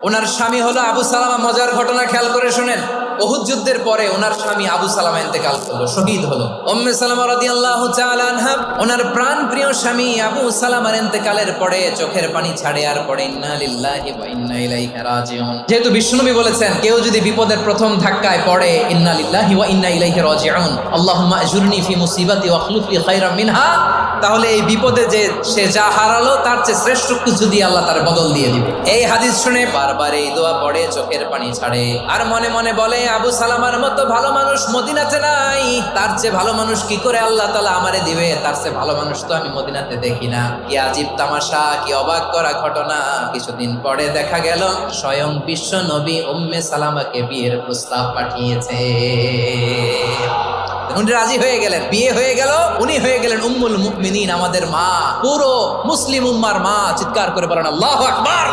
ওনার স্বামী হলো আবু সালামা। মজার ঘটনা খেয়াল করে শুনেন। উহুদ যুদ্ধের পরে ওনার স্বামী আবু সালামা ইন্তেকাল করলো, শহীদ হলো। উম্মে সালামা রাদিয়াল্লাহু তাআলা আনহা ওনার প্রাণ প্রিয় স্বামী আবু সালামার ইন্তেকালের পরে চোখের পানি ছাড়ে আর পড়ে ইন্না লিল্লাহি ওয়া ইন্না ইলাইহি রাজিউন। যেহেতু বিশ্বনবী বলেছেন কেউ যদি বিপদের প্রথম ধাক্কায় পড়ে ইন্না লিল্লাহি ওয়া ইন্না ইলাইহি রাজিউন, আল্লাহুম্মা আজুরনি ফি মুসিবাতি ওয়া আখলুফ লি খায়রাম মিনহা, তাহলে এই বিপদে যে সে যা হারালো তার চেয়ে শ্রেষ্ঠ কিছু দিয়ে আল্লাহ তার বদল দিয়ে দিবে। এই হাদিস শুনে বারবার এই দোয়া পড়ে, চোখের পানি ছাড়ে আর মনে মনে বলে আবু সালামার মতো ভালো মানুষ মদিনাতে নাই, তার চেয়ে ভালো মানুষ কি করে আল্লাহ তাআলা আমারে দিবে, তার চেয়ে ভালো মানুষ তো আমি মদিনাতে দেখি না। কি আজীব তামাশা, কি অবাক করা ঘটনা। কিছুদিন পরে দেখা গেল স্বয়ং বিশ্ব নবী উম্মে সালামাকে বিয়ের প্রস্তাব পাঠিয়েছে। উনি রাজি হয়ে গেলেন, বিয়ে হয়ে গেল, উনি হয়ে গেলেন উম্মুল মুমিনিন, আমাদের মা, পুরো মুসলিম উম্মার মা। চিৎকার করে বলেন আল্লাহু আকবার।